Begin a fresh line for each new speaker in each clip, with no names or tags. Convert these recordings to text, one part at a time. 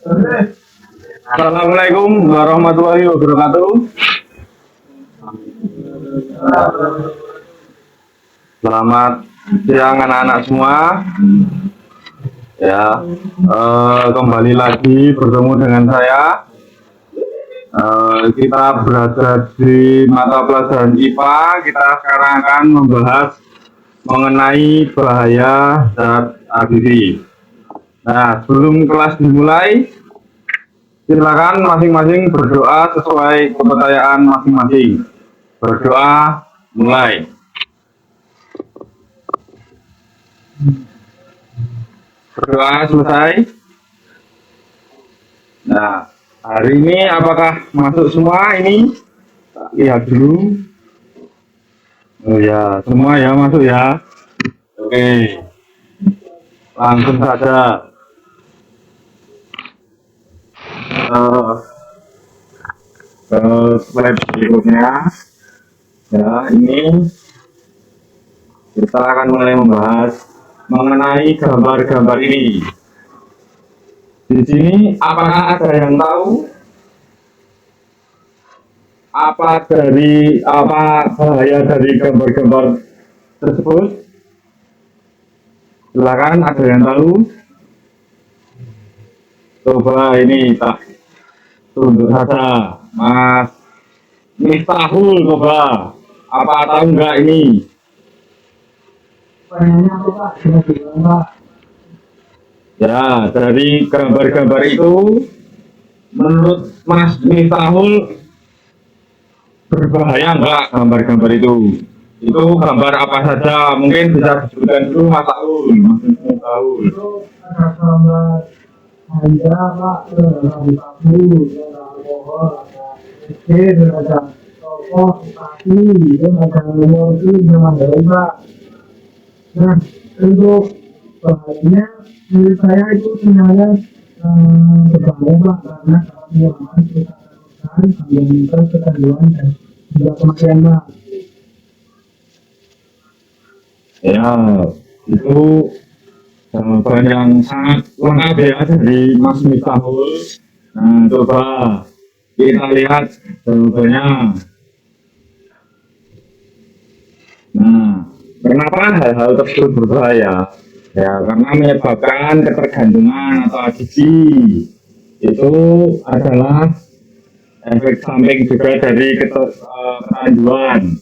Assalamualaikum warahmatullahi wabarakatuh. Selamat siang anak-anak semua. Ya, kembali lagi bertemu dengan saya. Kita berada di mata pelajaran IPA. Kita sekarang akan membahas mengenai bahaya zat adiksi. Nah, sebelum kelas dimulai, silakan masing-masing berdoa sesuai kepercayaan masing-masing. Berdoa, mulai. Berdoa selesai. Nah, hari ini apakah masuk semua ini? Lihat dulu. Oh ya, semua ya masuk ya. Oke, langsung saja. Slide berikutnya. Ya, ini kita akan mulai membahas mengenai gambar-gambar ini. Di sini apakah ada yang tahu apa bahaya dari gambar-gambar tersebut? Silakan, ada yang tahu? Coba ini tak tunjuk saja, Mas Miftahul, coba apa tahu enggak ini? Ya, dari gambar-gambar itu, menurut Mas Miftahul berbahaya enggak gambar-gambar itu? Itu gambar apa saja? Mungkin bisa disebutkan dulu Mas Taul. Mas Miftahul.
Itu ada gambar Anda, Pak, ada batu, ada alkohol, ada air, ada rokok, kaki, dan ada nomor itu memang Pak. Nah, untuk bahannya menurut saya itu sebenarnya berbahaya Pak, karena kalau dilakukan kita akan meningkatkan kecanduan dan juga kematian Pak.
Ya, itu jawaban yang sangat lengkap ya dari Mas Miftahul. Nah, coba kita lihat jawabannya. Nah, kenapa hal-hal tersebut berbahaya? Ya, karena menyebabkan ketergantungan atau adiksi. Itu adalah efek samping juga dari kecanduan.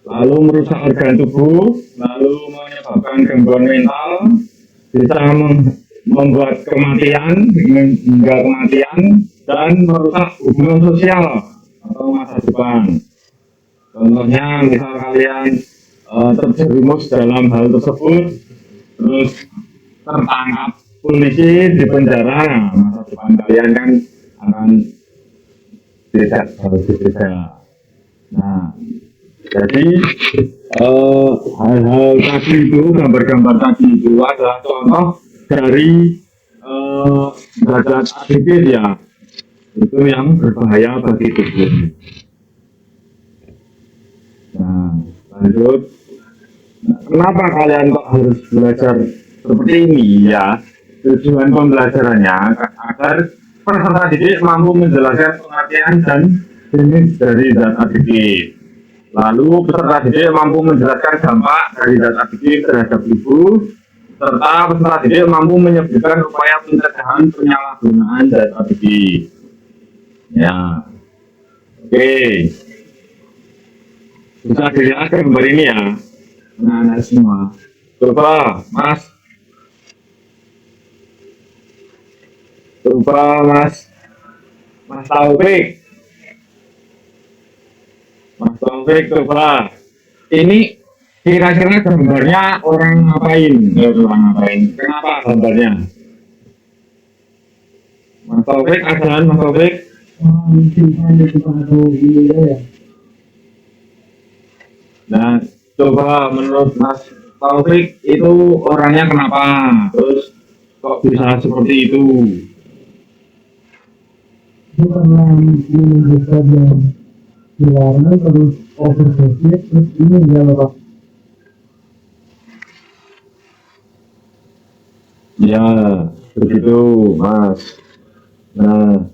Lalu merusak organ tubuh, lalu menyebabkan gangguan mental, bisa membuat kematian hingga kematian, dan merusak hubungan sosial atau masa depan. Contohnya, misal kalian terjerumus dalam hal tersebut, terus tertangkap polisi di penjara, masa depan kalian kan akan tidak berbeda. Nah, jadi hal-hal tadi itu, gambar-gambar tadi itu adalah contoh dari zat adiktif ya, itu yang berbahaya bagi tubuh. Nah, lanjut. Kenapa kalian kok harus belajar seperti ini ya? Tujuan pembelajarannya agar peserta didik mampu menjelaskan pengertian dan jenis dari zat adiktif. Lalu peserta didik mampu menjelaskan dampak dari zat adiktif terhadap tubuh, serta peserta didik mampu menyebutkan upaya pencegahan penyalahgunaan zat adiktif. Ya, oke. Bisa dilihat gambar ini ya, anak-anak semua. Coba, Mas. Coba, Mas Taufik. Mas Taufik, coba. Ini kira-kira gambarnya orang ngapain? Orang ngapain? Kenapa gambarnya? Mas Taufik, ada Mas Taufik? Nah, coba menurut Mas Taufik itu orangnya kenapa? Terus kok bisa seperti itu?
Itu karena minum besar yang dilarang terus overdosis terus ini ya Pak.
Ya, begitu Mas. Nah,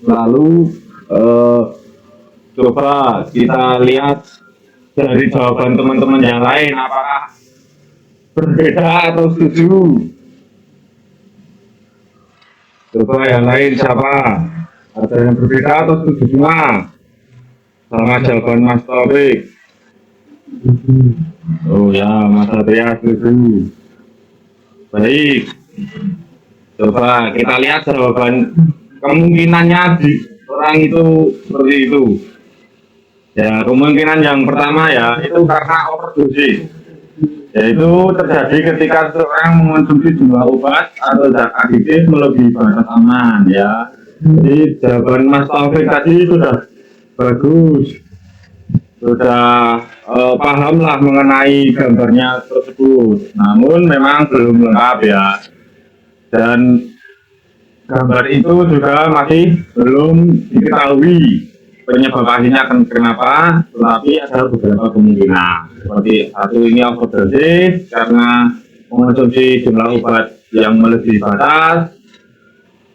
lalu coba kita lihat dari jawaban teman-teman yang lain, apakah berbeda atau setuju? Coba yang lain siapa? Ada yang berbeda atau setuju semua? Sama jawaban Mas Taufik. Oh ya, Mas Satria setuju. Baik. Coba kita lihat jawaban kemungkinannya di orang itu seperti itu. Ya, kemungkinan yang pertama ya itu karena overdosis. Yaitu terjadi ketika seseorang mengonsumsi jumlah obat atau zat aditif melebihi batas aman ya. Jadi jawaban Mas Taufik tadi sudah bagus, sudah paham lah mengenai gambarnya tersebut. Namun memang belum lengkap ya. Dan gambar itu juga masih belum diketahui penyebab pastinya akan kenapa, tetapi ada beberapa kemungkinan. Seperti satu ini overdosis karena mengonsumsi jumlah obat yang melebihi batas.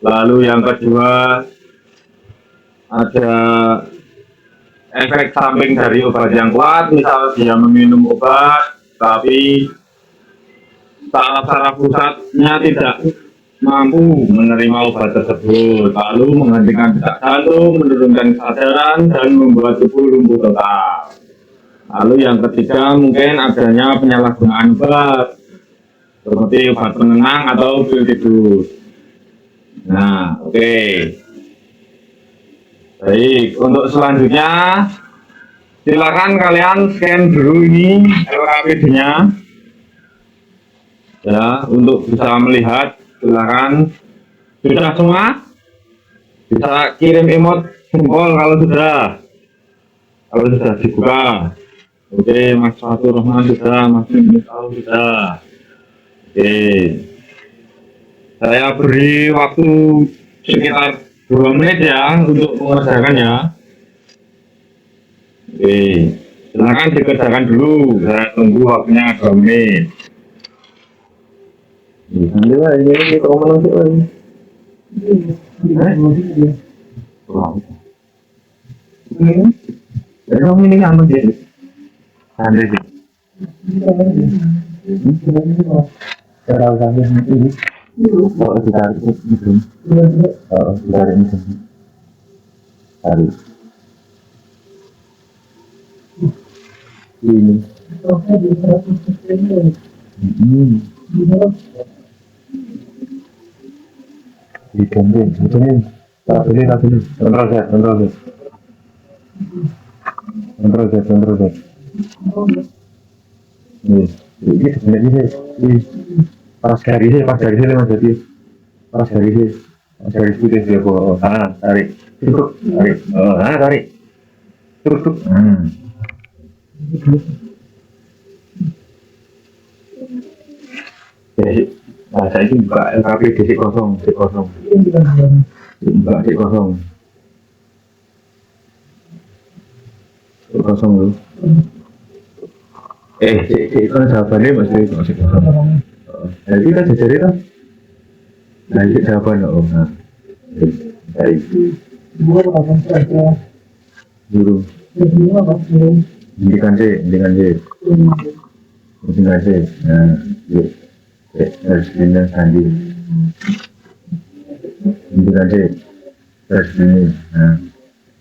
Lalu yang kedua ada efek samping dari obat yang kuat, misal dia meminum obat tapi saraf-saraf pusatnya tidak mampu menerima obat tersebut, lalu menghentikan detak jantung, menurunkan kesadaran, dan membuat tubuh lumpuh total. Lalu yang ketiga mungkin adanya penyalahgunaan obat, seperti obat penenang atau pil tidur. Nah, oke. Baik, untuk selanjutnya silakan kalian scan dulu ini LKPD-nya ya untuk bisa melihat. Silakan. Sudah semua? Bisa kirim emot jempol kalau sudah. Kalau sudah dibuka. Oke, Mas Fatur Rahman sudah, Mas Misal sudah. Oke. Saya beri waktu sekitar 2 menit ya untuk mengerjakannya. Oke. Silakan dikerjakan dulu. Saya tunggu waktunya 2 menit. Nanti lah, ini kalau masuk lagi. Jadi kamu ini aman sih? Santai sih. Cara usaha ini. Oh, kita belum. Oh, kita ada ini. Hari. Ini. Dikemudian, tak boleh. Kontrol Z. Ini sebenarnya pas garis mas jadi pas garis putih dia bawa tarik, cukup. Jadi, saya ini buka LKP di kosong. Buka di kosong loh. Itu jawabannya masih kosong. Jadi kita jajari kan? Nah, itu jawaban loh. Nah, baik. Guru. Indikan sih. Nah, yuk. Harus pindah sandi. Indikan sih. Harus ini. Nah,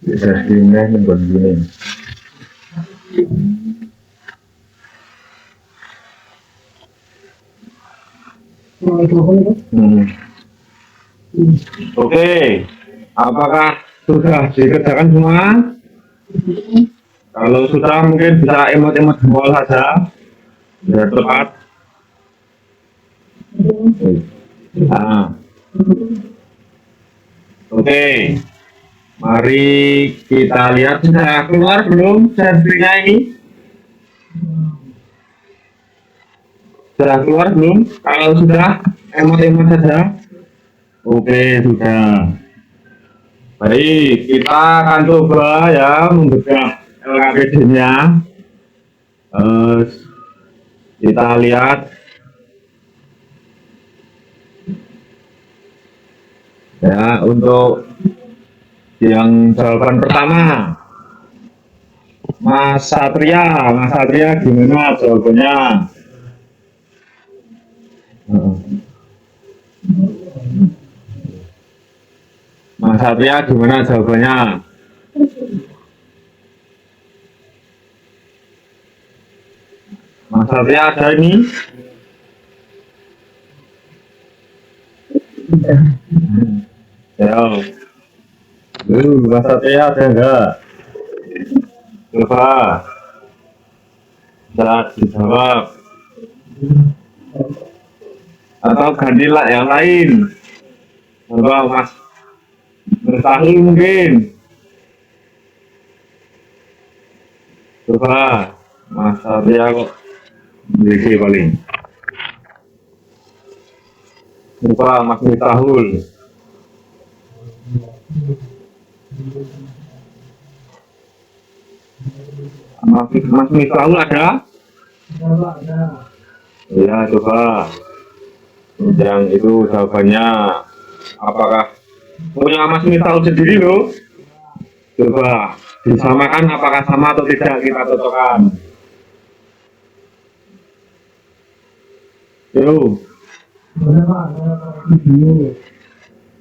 harus pindah menggon gini. Oke, apakah sudah dikerjakan semua? Kalau sudah mungkin bisa emot-emot jempol saja, biar tepat. Nah. Oke, mari kita lihat sudah keluar belum servernya ini? Sudah keluar belum? Kalau sudah, emot-emot saja. Oke, sudah. Baik, kita akan coba ya membedah LKPD-nya. Kita lihat. Ya, untuk yang jawaban pertama, Mas Satria gimana jawabannya? Mas Satria gimana jawabannya? Mas Satria ada ini? Ya, Mas Satria ada enggak? Coba, bisa dijawab. Atau gantilah yang lain. Coba Mas Bertahul mungkin. Coba, Mas Satria kok BG paling. Coba Mas Bertahul. Mas Miftahul ada?
Ada.
Ya, coba. Yang itu jawabannya apakah punya Mas Miftahul sendiri loh? Coba disamakan apakah sama atau tidak kita cocokkan. Yo,
Boleh Pak, ada video.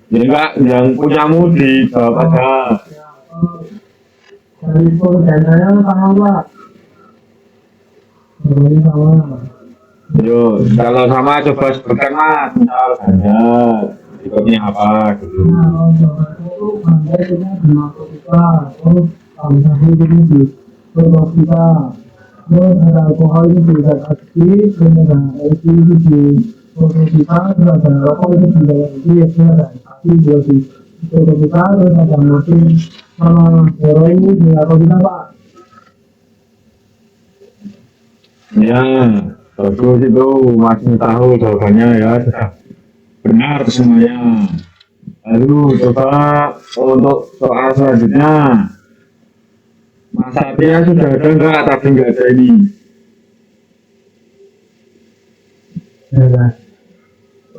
ya enggak, yang punyamu dijawab aja.
Dari dananya sama Pak. Ini sama.
Yo, kalau sama coba sebutkan Mas, misal ganjar, ikutnya apa gitu.
Nah, itu bandar kita dimasuk kita, terus sabu ini di terus kita, terus ada alkohol ini di zat aktif, terus ada LSD di terus kita, terus ada rokok ini di dalam itu ada aktif juga di terus kita, terus ada morfin sama heroin di apa kita Pak?
Ya, bagus itu Mas tahu jawabannya ya, sudah benar semuanya. Lalu coba untuk soal selanjutnya, Mas Satria sudah ada enggak? Tapi enggak ada ini.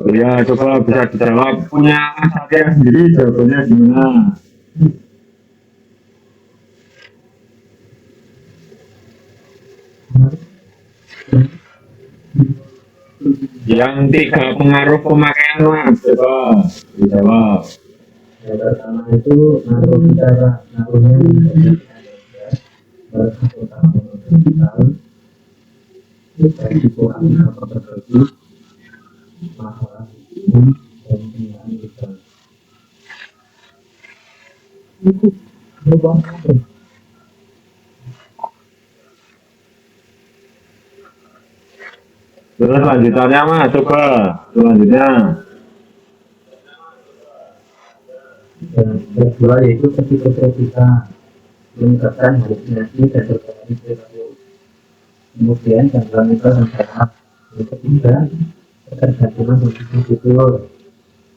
Ya, coba bisa dijawab. Punya Mas Satria sendiri jawabannya gimana? Yang tiga pengaruh pemakaian Mas, coba dijawab.
Yang pertama itu naruh bicara naruhnya bersangkutan digital resiko apa terjadi masalah hukum dan penggunaan digital itu berubah.
Terus lanjutannya Mas, coba selanjutnya.
Dan kedua yaitu ketika kita meningkatkan halusinasi dan berbagai perilaku. Kemudian gangguan mental dan saraf. Yang ketiga, ketergantungan hubungan tidur.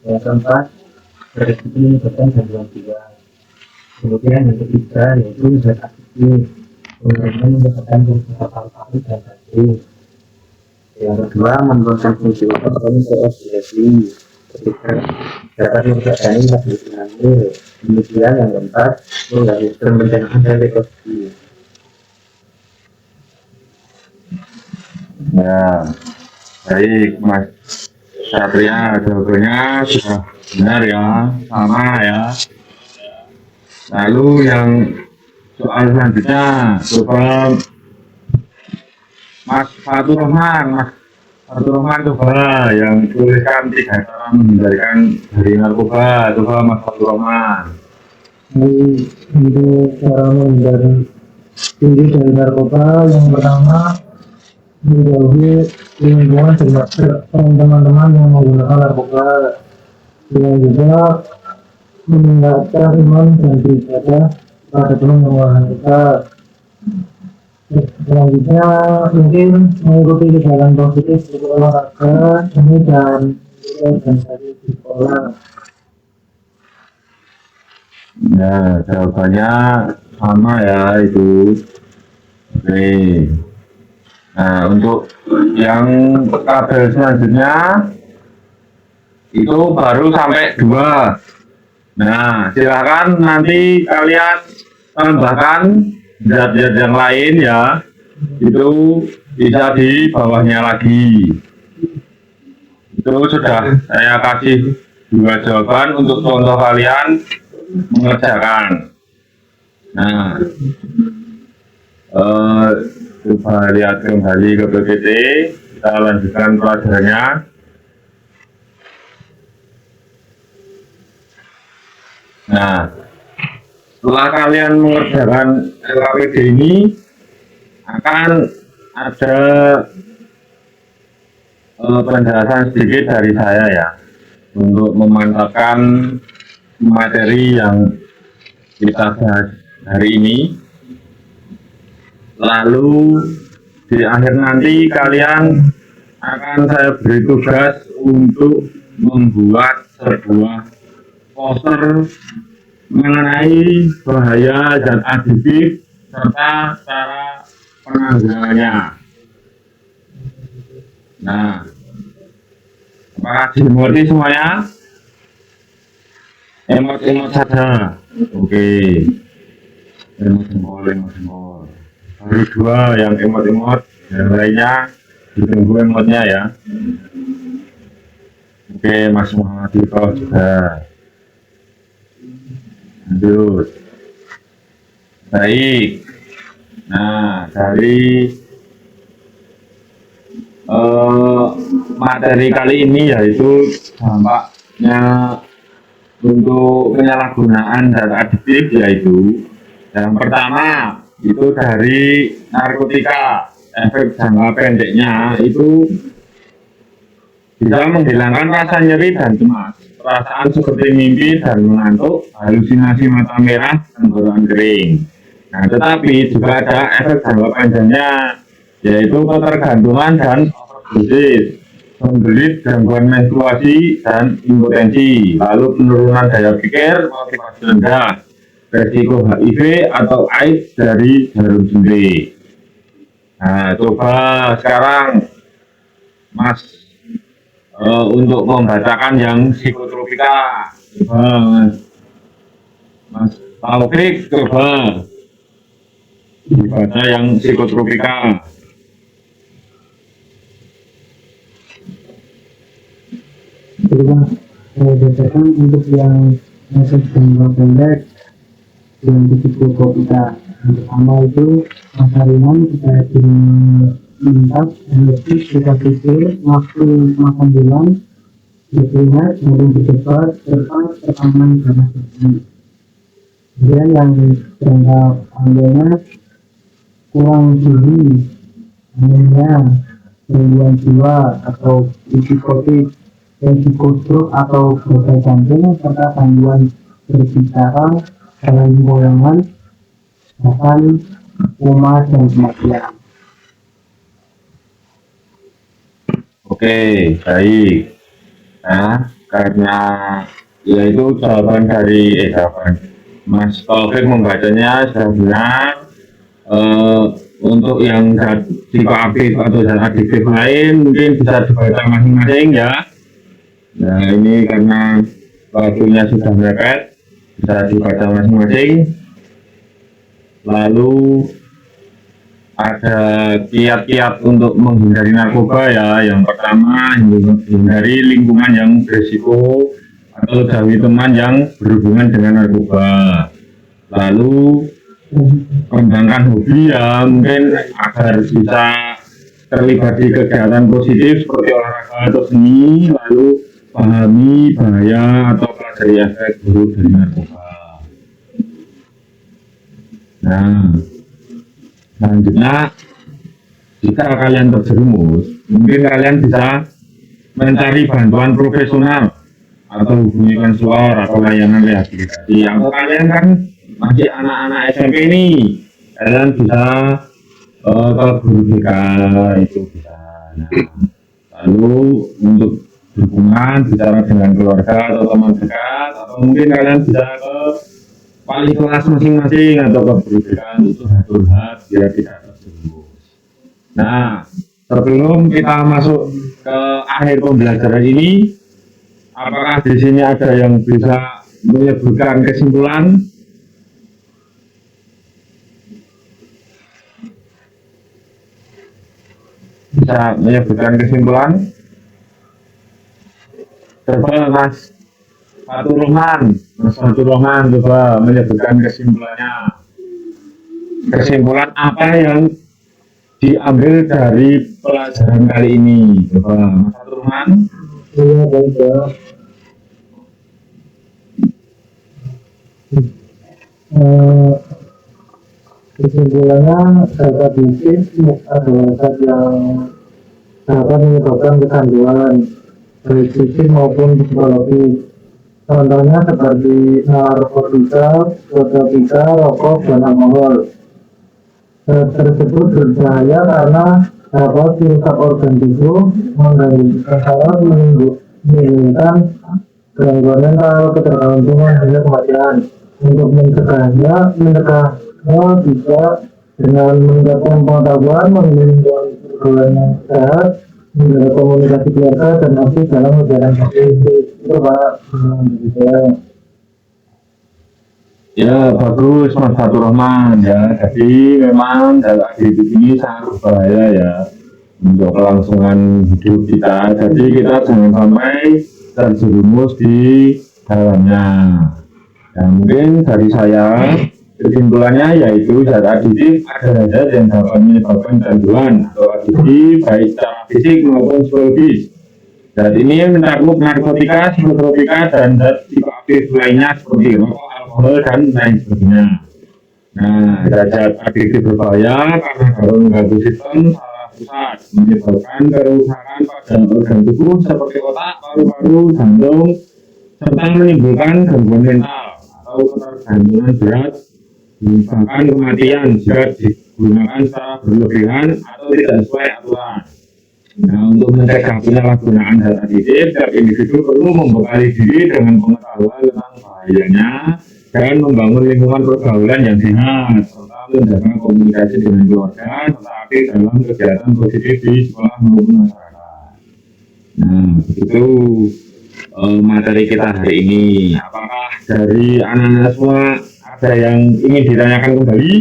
Yang keempat, beresiko menyebabkan gangguan jiwa. Kemudian yang ketiga yaitu zat aktif, menyebabkan penyakit paru-paru dan jantung. Yang kedua, menurunkan fungsi otot dan koordinasi. Ketiga, dapat memperbaiki hasil hamil. Kemudian yang keempat, mengganggu perencanaan dan reproduksi.
Ya, baik Mas Satria, jawabannya sudah benar ya, sama ya. Lalu yang soal selanjutnya, coba Mas Fatur Rahman coba yang tuliskan 3 cara menghindarikan dari narkoba, coba Mas Fatur Rahman.
Untuk cara menghindari diri dari narkoba, yang pertama menjauhi lingkungan teman-teman yang menggunakan narkoba. Yang kedua, meningkatkan iman dan beribadah pada Tuhan yang Maha Esa. Selanjutnya mungkin mengikuti kegiatan positif seperti olahraga, seni dan organisasi di sekolah.
Ya, jawabannya sama ya itu. Oke. Nah, untuk yang tabel selanjutnya, itu baru sampai 2. Nah, silakan nanti kalian tambahkan zat-zat yang lain ya. Itu bisa di bawahnya lagi. Itu sudah saya kasih 2 jawaban untuk contoh kalian mengerjakan. Nah, coba lihat kembali ke PPT. Kita lanjutkan pelajarannya. Nah, setelah kalian mengerjakan LKPD ini, akan ada penjelasan sedikit dari saya ya, untuk memantapkan materi yang kita bahas hari ini. Lalu di akhir nanti kalian akan saya beri tugas untuk membuat sebuah poster mengenai bahaya zat aditif serta cara penanggulangannya. Nah, apakah dimengerti semuanya? Emot-emot saja. Oke. Emot-emot. Baru 2 yang emot-emot, yang lainnya ditunggu emotnya ya. Oke, Mas Muhammad Iko juga. Lanjut. Baik. Nah, dari materi kali ini yaitu dampaknya untuk penyalahgunaan zat aditif, yaitu yang pertama itu dari narkotika. Efek jangka pendeknya itu bisa menghilangkan rasa nyeri dan cemas, perasaan seperti mimpi dan mengantuk, halusinasi mata merah, tenggorokan kering. Nah, tetapi juga ada efek jangka panjangnya, yaitu ketergantungan dan overdosis, menderit gangguan menstruasi dan impotensi, lalu penurunan daya pikir, motivasi rendah, resiko HIV atau AIDS dari jarum suntik. Nah, coba sekarang Mas untuk membacakan yang psikotropika. Coba Mas Taufik, coba dibaca yang psikotropika.
Coba saya bacakan untuk yang efek jangka pendek yang psikotropika. Yang pertama itu masa ringan kita meningkat, elektrik kita pikir, waktu makan bulan, berkeringat, merubah cepat, serta tekanan darah tinggi. Kemudian yang jangka panjangnya kurang gizi, anemia, gangguan jiwa atau psikotik, psikostrok atau gagal jantung, serta gangguan berbicara, gangguan goyangan, bahkan koma dan kematian.
Oke, baik. Nah, karena yaitu jawaban dari jawaban Mas Taufik membacanya sudah benar. Untuk yang zat psikoaktif atau zat adiktif lain mungkin bisa dibaca masing-masing ya. Nah, ini karena waktunya sudah mepet, bisa dibaca masing-masing. Lalu ada kiat-kiat untuk menghindari narkoba ya. Yang pertama, hindari lingkungan yang berisiko atau jauhi teman yang berhubungan dengan narkoba. Lalu kembangkan hobi ya, mungkin agar bisa terlibat di kegiatan positif seperti olahraga atau seni. Lalu pahami bahaya atau pelajari efek buruk dari narkoba. Nah, selanjutnya, jika kalian terjerumus, mungkin kalian bisa mencari bantuan profesional atau hubungi konselor atau layanan rehabilitasi. Atau kalian kan masih anak-anak SMP ini, kalian bisa ke guru BK itu bisa. Nah, lalu untuk dukungan bicara dengan keluarga atau teman dekat, atau mungkin kalian bisa ke wali kelas masing-masing atau ke guru BK untuk curhat biar tidak terjerumus. Nah, sebelum kita masuk ke akhir pembelajaran ini, Apakah di sini ada yang bisa menyebutkan kesimpulan? Bisa menyebutkan kesimpulan? Coba Mas Fatur Rahman, Mas Fatur Rahman coba menyebutkan kesimpulannya. Kesimpulan apa yang diambil dari pelajaran kali ini? Coba Mas Fatur Rahman.
Iya, baik ya. Kesimpulannya zat bisnis adalah zat yang dapat menyebabkan kecanduan baik fisik maupun psikologis. Contohnya seperti narkotika, rokok, dan alkohol. Zat tersebut berbahaya karena dapat merusak organ tubuh, mengganggu saraf, menimbulkan gangguan mental, ketergantungan, hingga kematian. Untuk mencegahnya bisa dengan meningkatkan pengetahuan, mengirimkan pergaulan yang sehat, menjaga komunikasi keluarga, dan aktif dalam kegiatan aktivitas. Itu Pak.
Ya bagus Mas Fatur Rahman ya. Jadi memang dalam aktivitas ini sangat berbahaya ya untuk kelangsungan hidup kita. Jadi kita jangan sampai terjerumus di dalamnya. Dan mungkin dari saya kesimpulannya yaitu zat aditif adalah zat yang dapat menyebabkan canduan atau aditif baik secara fisik maupun psikologis. Zat ini mencakup narkotika, psikotropika, dan zat psikoaktif lainnya seperti rokok, alkohol, dan lain sebagainya. Nah, zat aditif berbahaya karena dapat mengganggu sistem saraf pusat, menyebabkan kerusakan pada organ tubuh seperti otak, paru-paru, jantung, serta menimbulkan gangguan mental atau ketergantungan berat, bahkan kematian jika digunakan secara berlebihan atau tidak sesuai aturan. Nah, untuk mencegah penyalahgunaan zat aditif, setiap individu perlu membekali diri dengan pengetahuan tentang bahayanya dan membangun lingkungan pergaulan yang sehat, serta menjaga komunikasi dengan keluarga, serta aktif dalam kegiatan positif di sekolah maupun masyarakat. Nah, begitu materi kita hari ini. Apakah dari anak-anak semua ada yang ingin ditanyakan kembali?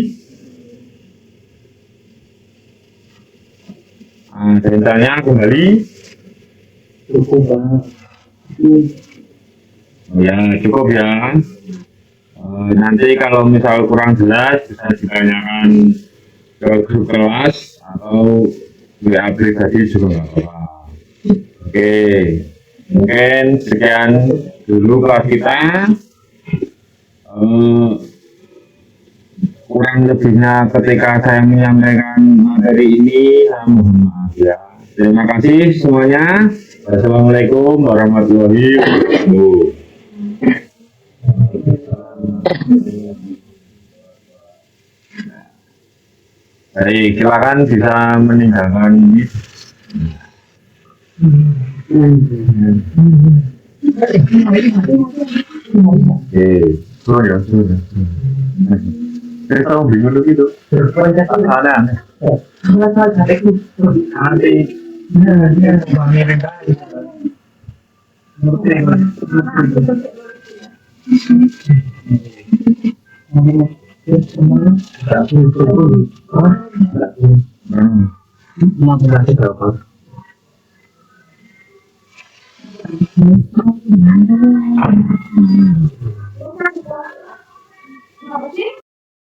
Ada yang tanya kembali?
Cukup Pak.
Ya cukup ya. Nanti kalau misal kurang jelas bisa ditanyakan ke grup kelas atau WA pribadi juga nggak apa-apa. Oke. Mungkin sekian dulu kelas kita. Kurang lebihnya ketika saya menyampaikan materi ini, saya mohon maaf ya. Terima kasih semuanya. Wassalamualaikum warahmatullahi wabarakatuh. Baik, silakan bisa meninggalkan ini. Sudah. Saya tahu bingung dulu gitu. Ada.
Apa sih?